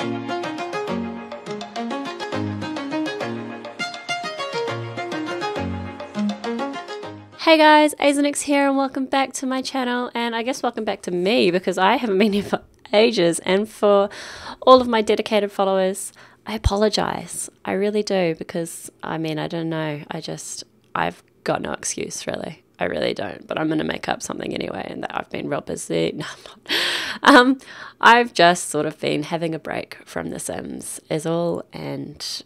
Hey guys, Azrnyx here and welcome back to my channel, and I guess welcome back to me because I haven't been here for ages. And for all of my dedicated followers, I apologize. I really do, because I mean, I don't know, I've got no excuse really. I really don't, but I'm going to make up something anyway, and that I've been real busy. No, I'm not. I've just sort of been having a break from The Sims is all, and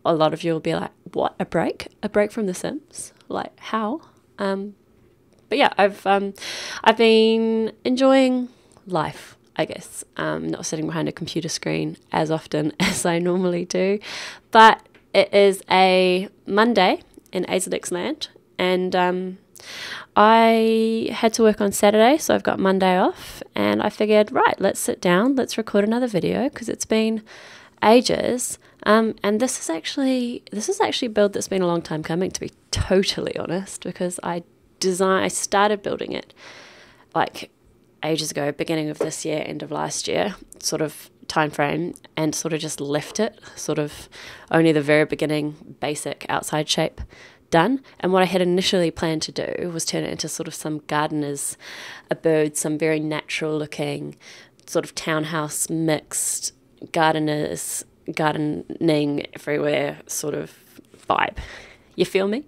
a lot of you will be like, what, a break? A break from The Sims? Like, how? But yeah, I've been enjoying life, I guess. Not sitting behind a computer screen as often as I normally do, but it is a Monday in Azrnyx land, and I had to work on Saturday, so I've got Monday off, and I figured, right, let's sit down, let's record another video, because it's been ages. And this is actually a build that's been a long time coming, to be totally honest, because I started building it like ages ago, beginning of this year, end of last year, sort of time frame, and sort of just left it sort of only the very beginning basic outside shape done. And what I had initially planned to do was turn it into sort of some gardener's abode, some very natural looking sort of townhouse mixed gardening everywhere sort of vibe. You feel me?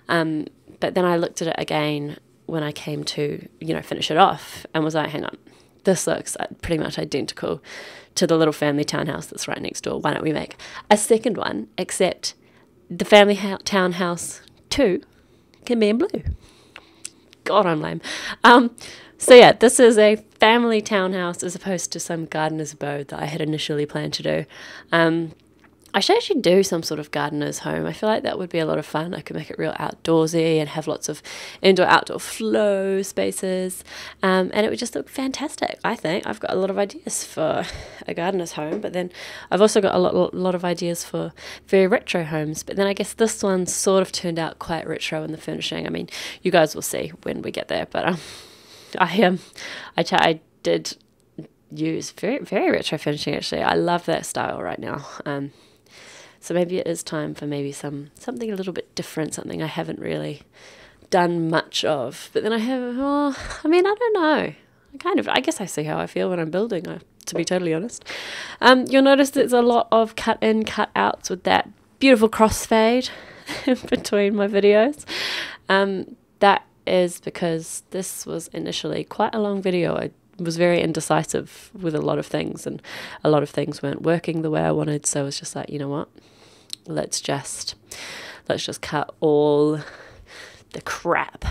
But then I looked at it again when I came to, finish it off, and was like, hang on, this looks pretty much identical to the little family townhouse that's right next door. Why don't we make a second one, except the family townhouse 2 can be in blue. God, I'm lame. So yeah, this is a family townhouse as opposed to some gardener's abode that I had initially planned to do. I should actually do some sort of gardener's home. I feel like that would be a lot of fun. I could make it real outdoorsy and have lots of indoor-outdoor flow spaces, and it would just look fantastic, I think. I've got a lot of ideas for a gardener's home, but then I've also got a lot of ideas for very retro homes. But then I guess this one sort of turned out quite retro in the furnishing. I mean, you guys will see when we get there, but I did use very, very retro finishing, actually. I love that style right now. So maybe it is time for something a little bit different, something I haven't really done much of. But then I don't know. I guess I see how I feel when I'm building, to be totally honest. You'll notice there's a lot of cut in, cut outs with that beautiful crossfade between my videos. That is because this was initially quite a long video. I was very indecisive with a lot of things, and a lot of things weren't working the way I wanted, so I was just like, you know what, let's just cut all the crap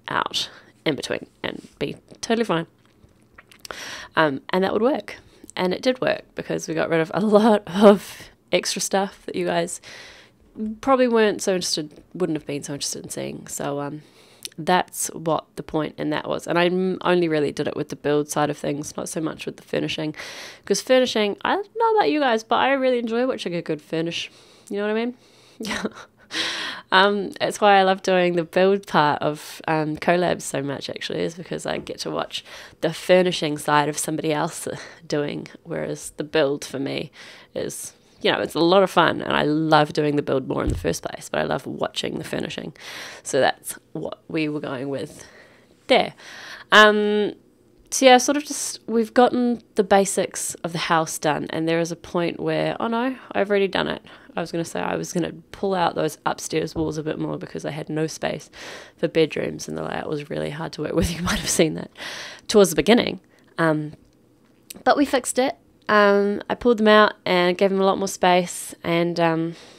out in between and be totally fine. And that would work, and it did work, because we got rid of a lot of extra stuff that you guys probably wouldn't have been so interested in seeing. So that's what the point in that was. And I only really did it with the build side of things, not so much with the furnishing, because furnishing, I don't know about you guys, but I really enjoy watching a good furnish. You know what I mean? Yeah. It's why I love doing the build part of collabs so much, actually, is because I get to watch the furnishing side of somebody else doing, whereas the build for me is, it's a lot of fun, and I love doing the build more in the first place, but I love watching the furnishing. So that's what we were going with there. So yeah, we've gotten the basics of the house done, and there is a point where, oh no, I've already done it. I was going to say I was going to pull out those upstairs walls a bit more, because I had no space for bedrooms, and the layout was really hard to work with. You might have seen that towards the beginning. But we fixed it. I pulled them out and gave them a lot more space, and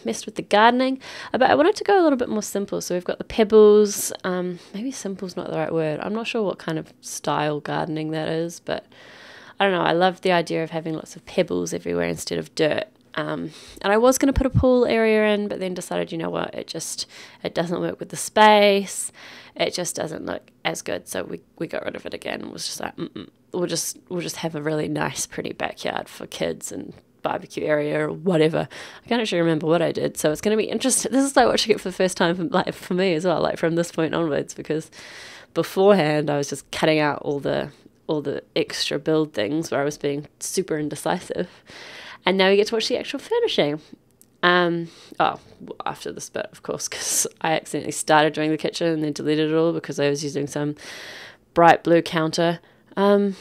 messed with the gardening. But I wanted to go a little bit more simple. So we've got the pebbles. Maybe simple's not the right word. I'm not sure what kind of style gardening that is, but I don't know. I love the idea of having lots of pebbles everywhere instead of dirt. And I was going to put a pool area in, but then decided, you know what, it doesn't work with the space. It just doesn't look as good. So we got rid of it again, and was just like, we'll just have a really nice, pretty backyard for kids and barbecue area or whatever. I can't actually remember what I did, so it's going to be interesting. This is like watching it for the first time, for me as well, like from this point onwards, because beforehand I was just cutting out all the extra build things where I was being super indecisive. And now we get to watch the actual furnishing. Oh, after this bit, of course, because I accidentally started doing the kitchen and then deleted it all because I was using some bright blue counter. I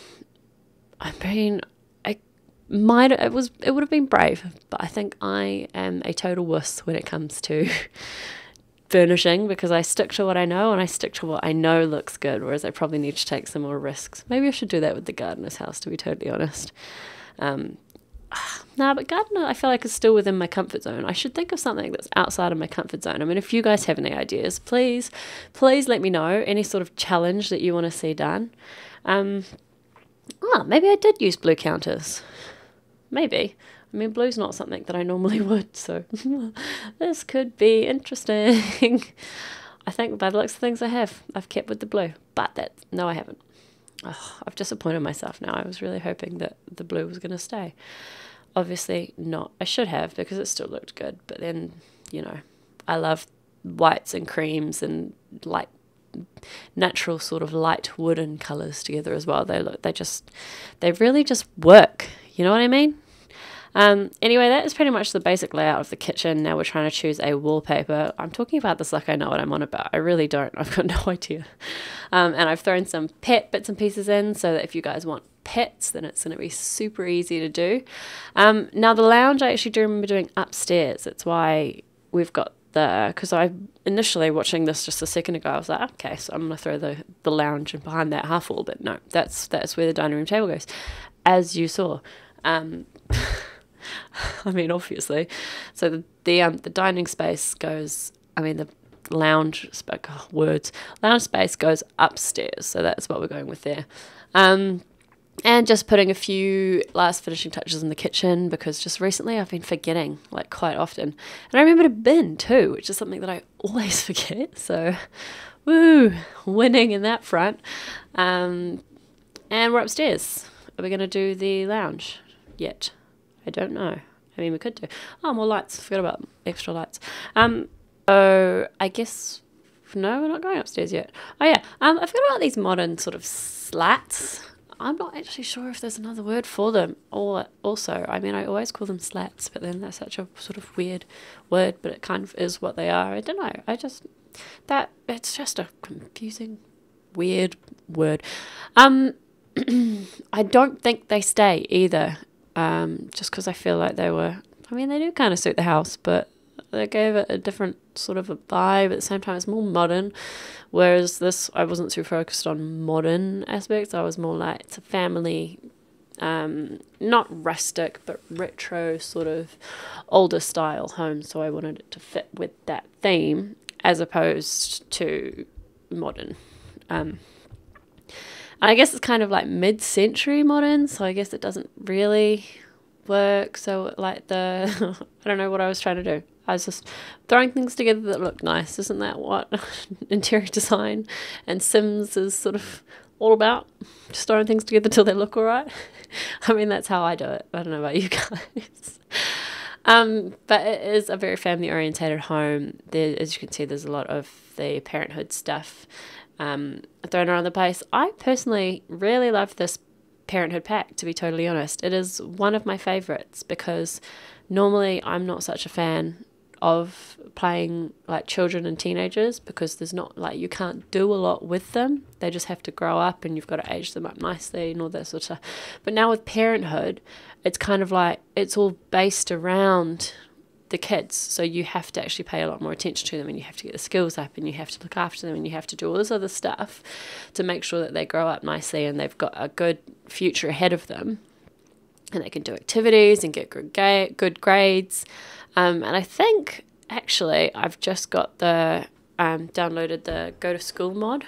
would have been brave, but I think I am a total wuss when it comes to furnishing, because I stick to what I know and I stick to what I know looks good, whereas I probably need to take some more risks. Maybe I should do that with the gardener's house, to be totally honest. But gardener, I feel like is still within my comfort zone. I should think of something that's outside of my comfort zone. I mean, if you guys have any ideas, please let me know. Any sort of challenge that you want to see done. Maybe I did use blue counters. Maybe. I mean, blue's not something that I normally would, so this could be interesting. I think by the looks of things I've kept with the blue. But no, I haven't. I've disappointed myself now. I was really hoping that the blue was going to stay. Obviously not. I should have, because it still looked good. But then, I love whites and creams and like natural sort of light wooden colours together as well. They really just work. You know what I mean? Anyway, that is pretty much the basic layout of the kitchen. Now we're trying to choose a wallpaper. I'm talking about this like I know what I'm on about. I really don't. I've got no idea. And I've thrown some pet bits and pieces in so that if you guys want pets, then it's going to be super easy to do. Now the lounge, I actually do remember doing upstairs. That's why we've got because I initially watching this just a second ago, I was like, okay, so I'm going to throw the lounge in behind that half wall, but no, that's where the dining room table goes, as you saw. I mean, obviously. So the dining space goes, the lounge space goes upstairs. So that's what we're going with there. And just putting a few last finishing touches in the kitchen, because just recently I've been forgetting, like, quite often. And I remembered a bin too, which is something that I always forget. So, woo, winning in that front. And we're upstairs. Are we going to do the lounge yet? I don't know. I mean, we could do. Oh, more lights. I forgot about extra lights. So I guess no, we're not going upstairs yet. Oh yeah. I forgot about these modern sort of slats. I'm not actually sure if there's another word for them. Or also, I mean, I always call them slats, but then that's such a sort of weird word, but it kind of is what they are. I don't know. It's just a confusing, weird word. I don't think they stay either. Just because I feel like they do kind of suit the house, but they gave it a different sort of a vibe. At the same time, it's more modern, whereas this, I wasn't too focused on modern aspects. I was more like, it's a family, not rustic, but retro sort of older style home, so I wanted it to fit with that theme as opposed to modern. I guess it's kind of like mid-century modern, so I guess it doesn't really work. So like I don't know what I was trying to do. I was just throwing things together that looked nice. Isn't that what interior design and Sims is sort of all about? Just throwing things together till they look all right. I mean, that's how I do it. I don't know about you guys. But it is a very family-orientated home. There, as you can see, there's a lot of the parenthood stuff thrown around the place. I personally really love this parenthood pack, to be totally honest. It is one of my favorites because normally I'm not such a fan of playing like children and teenagers, because there's not like, you can't do a lot with them. They just have to grow up and you've got to age them up nicely and all that sort of stuff. But now with parenthood, it's kind of like it's all based around the kids, so you have to actually pay a lot more attention to them, and you have to get the skills up, and you have to look after them, and you have to do all this other stuff to make sure that they grow up nicely and they've got a good future ahead of them, and they can do activities and get good grades. And I think actually I've just got the downloaded the Go to School mod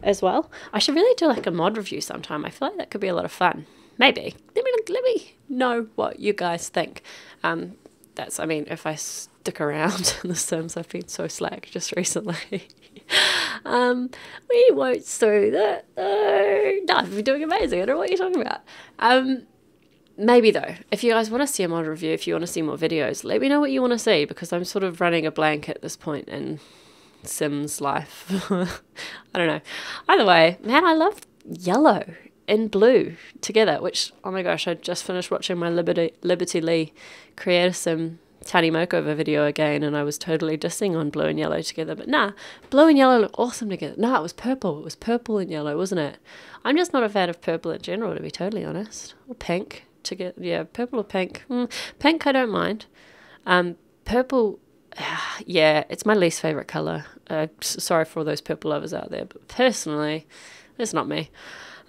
as well. I should really do like a mod review sometime. I feel like that could be a lot of fun. Maybe let me know what you guys think. I mean, if I stick around in The Sims, I've been so slack just recently. We won't do that. No, I've been doing amazing. I don't know what you're talking about. Maybe though, if you guys want to see a mod review, if you want to see more videos, let me know what you want to see, because I'm sort of running a blank at this point in Sims life. I don't know. Either way, man, I love yellow. in blue together, which, oh my gosh, I just finished watching my Liberty Lee create some tiny makeover video again, and I was totally dissing on blue and yellow together, but nah, blue and yellow look awesome together. Nah, it was purple and yellow, wasn't it? I'm just not a fan of purple in general, to be totally honest. Or pink together, yeah, purple or pink. Pink I don't mind. Purple, yeah, it's my least favorite color. Sorry for all those purple lovers out there, but personally, it's not me.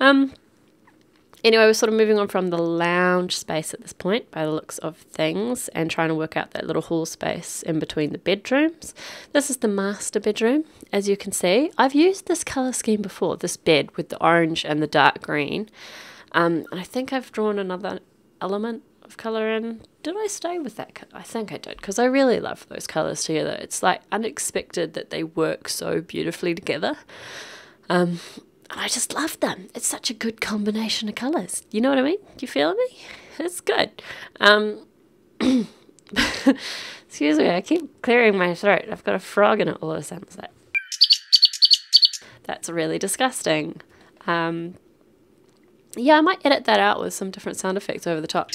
Anyway, we're sort of moving on from the lounge space at this point by the looks of things, and trying to work out that little hall space in between the bedrooms. This is the master bedroom, as you can see. I've used this colour scheme before, this bed with the orange and the dark green. And I think I've drawn another element of colour in. Did I stay with that colour? I think I did, because I really love those colours together. It's like unexpected that they work so beautifully together. And I just love them. It's such a good combination of colours. You know what I mean? You feeling me? It's good. Excuse me, I keep clearing my throat. I've got a frog in it all of a sudden. That's really disgusting. Yeah, I might edit that out with some different sound effects over the top.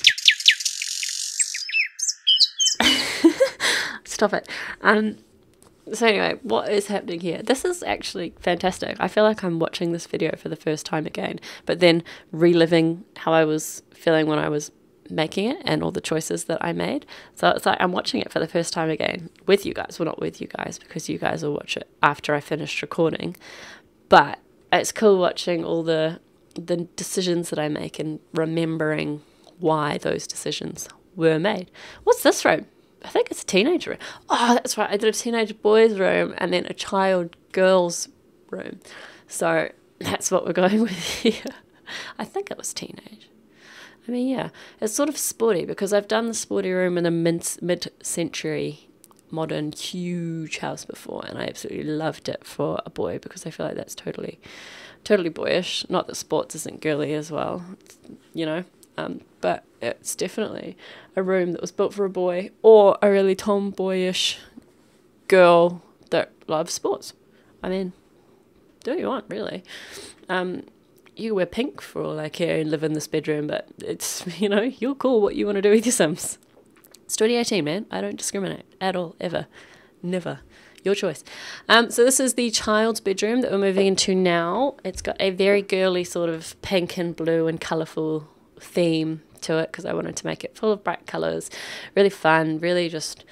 Stop it. So anyway, what is happening here? This is actually fantastic. I feel like I'm watching this video for the first time again, but then reliving how I was feeling when I was making it and all the choices that I made. So it's like I'm watching it for the first time again with you guys. Well, not with you guys, because you guys will watch it after I finished recording. But it's cool watching all the decisions that I make and remembering why those decisions were made. What's this room? I think it's a teenage room. Oh, that's right. I did a teenage boys room and then a child girls room. So that's what we're going with here. I think it was teenage. I mean, yeah, it's sort of sporty because I've done the sporty room in a mid-century modern huge house before, and I absolutely loved it for a boy because I feel like that's totally boyish. Not that sports isn't girly as well, you know. But it's definitely a room that was built for a boy or a really tomboyish girl that loves sports. I mean, do what you want, really. You wear pink for all I care and live in this bedroom, but it's, you know, you'll call what you want to do with your Sims. It's 2018, man. I don't discriminate at all, ever. Never. Your choice. So this is the child's bedroom that we're moving into now. It's got a very girly sort of pink and blue and colourful theme to it because I wanted to make it full of bright colours, really fun, really just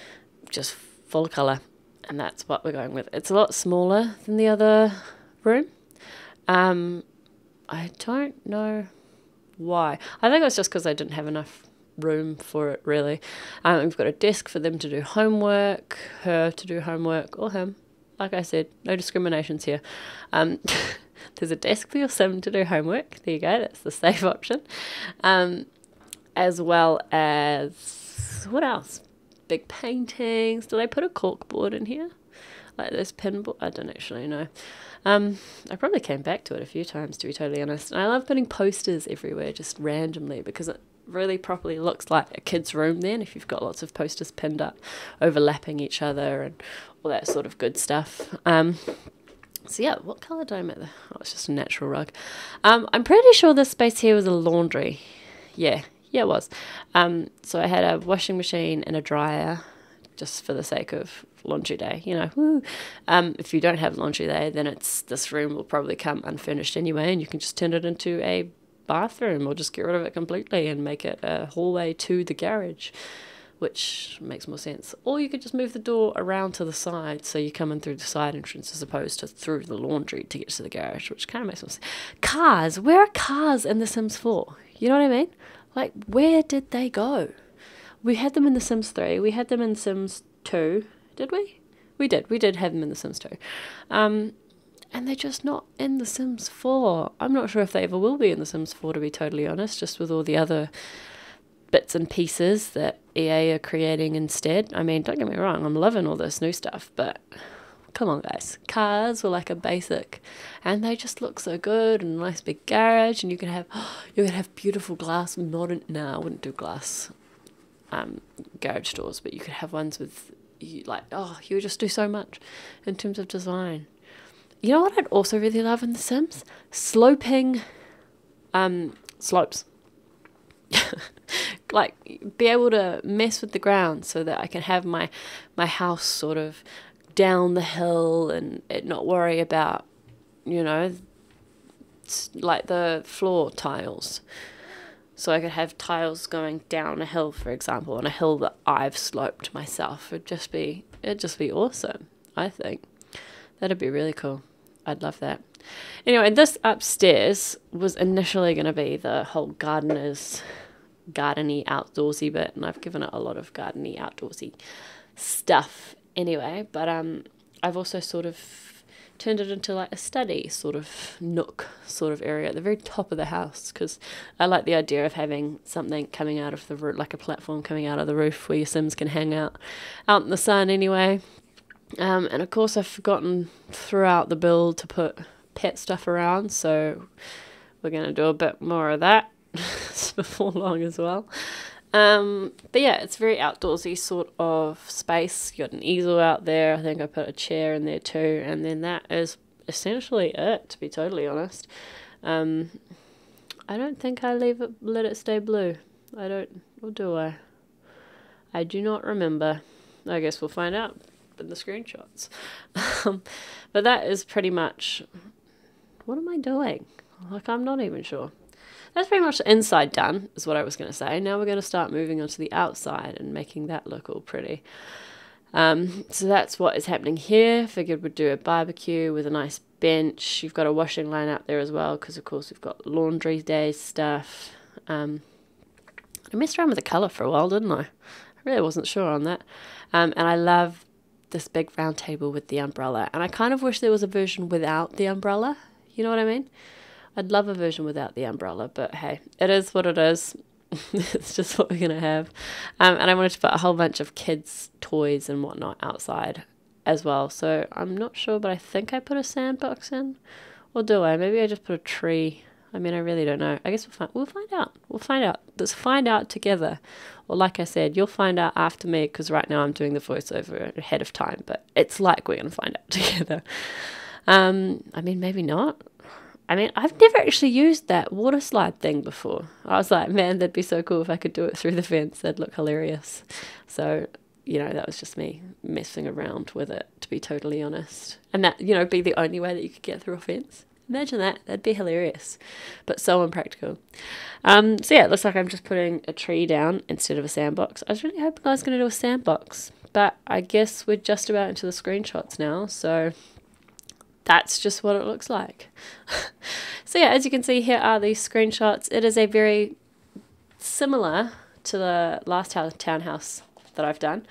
full of colour, and that's what we're going with. It's a lot smaller than the other room. I don't know why. I think it's just because I didn't have enough room for it, really. We've got a desk for them to do homework, her to do homework, or him. Like I said, no discriminations here. There's a desk for your sim to do homework. There you go, that's the safe option. As well as, what else? Big paintings. Did I put a cork board in here? Like this pinboard? I don't actually know. I probably came back to it a few times, to be totally honest. And I love putting posters everywhere just randomly because it really properly looks like a kid's room then if you've got lots of posters pinned up, overlapping each other and all that sort of good stuff. So yeah, what colour did I make there? Oh, it's just a natural rug. I'm pretty sure this space here was a laundry. Yeah, it was. So I had a washing machine and a dryer just for the sake of laundry day, you know. Woo. If you don't have laundry day, then this room will probably come unfurnished anyway, and you can just turn it into a bathroom or just get rid of it completely and make it a hallway to the garage, which makes more sense. Or you could just move the door around to the side so you come in through the side entrance as opposed to through the laundry to get to the garage, which kind of makes more sense. Cars. Where are cars in The Sims 4? You know what I mean? Like, where did they go? We had them in The Sims 3. We had them in Sims 2. Did we? We did. We did have them in The Sims 2. And they're just not in The Sims 4. I'm not sure if they ever will be in The Sims 4, to be totally honest, just with all the other bits and pieces that EA are creating instead. I mean, don't get me wrong, I'm loving all this new stuff, but come on, guys. Cars were like a basic, and they just look so good, and a nice big garage, and you could have beautiful glass modern. No, I wouldn't do glass garage doors, but you could have ones with you would just do so much in terms of design. You know what I'd also really love in The Sims? Sloping slopes. Like, be able to mess with the ground so that I can have my house sort of down the hill and it not worry about, you know, like the floor tiles. So I could have tiles going down a hill, for example, on a hill that I've sloped myself. It'd just be awesome, I think. That'd be really cool. I'd love that. Anyway, this upstairs was initially going to be the whole gardeny, outdoorsy bit, and I've given it a lot of gardeny, outdoorsy stuff anyway. But I've also sort of turned it into like a study sort of nook sort of area at the very top of the house, because I like the idea of having something coming out of the roof, like a platform coming out of the roof where your Sims can hang out in the sun anyway. And of course I've forgotten throughout the build to put pet stuff around, so we're going to do a bit more of that before long as well. But yeah, it's very outdoorsy sort of space. You got an easel out there. I think I put a chair in there too, and then that is essentially it, to be totally honest. I don't think I let it stay blue. I don't, or do I? I do not remember. I guess we'll find out in the screenshots. But that is pretty much, what am I doing? Like, I'm not even sure. That's pretty much the inside done, is what I was going to say. Now we're going to start moving on to the outside and making that look all pretty. So that's what is happening here. Figured we'd do a barbecue with a nice bench. You've got a washing line up there as well, because of course we've got laundry day stuff. I messed around with the colour for a while, didn't I? I really wasn't sure on that. And I love this big round table with the umbrella. And I kind of wish there was a version without the umbrella. You know what I mean? I'd love a version without the umbrella, but hey, it is what it is. It's just what we're going to have. And I wanted to put a whole bunch of kids' toys and whatnot outside as well. So I'm not sure, but I think I put a sandbox in. Or do I? Maybe I just put a tree. I mean, I really don't know. I guess we'll find out. We'll find out. Let's find out together. Or like I said, you'll find out after me, because right now I'm doing the voiceover ahead of time. But it's like we're going to find out together. I mean, maybe not. I mean, I've never actually used that water slide thing before. I was like, man, that'd be so cool if I could do it through the fence. That'd look hilarious. So, you know, that was just me messing around with it, to be totally honest. And that, you know, be the only way that you could get through a fence. Imagine that. That'd be hilarious. But so impractical. So yeah, it looks like I'm just putting a tree down instead of a sandbox. I was really hoping I was going to do a sandbox. But I guess we're just about into the screenshots now. So that's just what it looks like. So yeah, as you can see, here are these screenshots. It is a very similar to the last townhouse that I've done,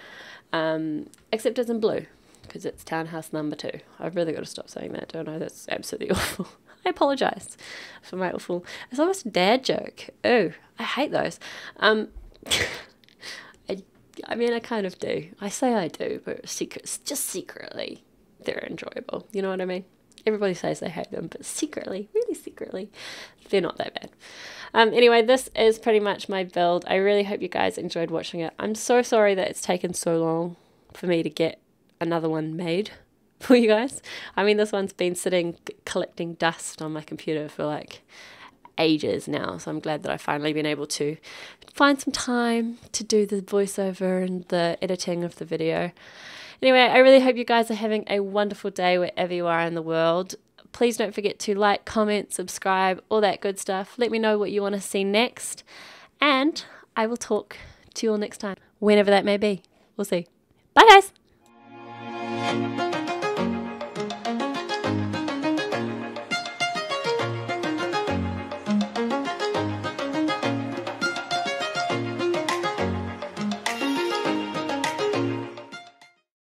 except it's in blue, because it's townhouse number 2. I've really got to stop saying that, don't I? That's absolutely awful. I apologise for my awful... It's almost a dad joke. Oh, I hate those. I mean, I kind of do. I say I do, but just secretly, they're enjoyable. You know what I mean? Everybody says they hate them, but secretly, really secretly, they're not that bad. Anyway, this is pretty much my build. I really hope you guys enjoyed watching it. I'm so sorry that it's taken so long for me to get another one made for you guys. I mean, this one's been sitting collecting dust on my computer for like ages now, so I'm glad that I've finally been able to find some time to do the voiceover and the editing of the video. Anyway, I really hope you guys are having a wonderful day wherever you are in the world. Please don't forget to like, comment, subscribe, all that good stuff. Let me know what you want to see next, and I will talk to you all next time, whenever that may be. We'll see. Bye, guys.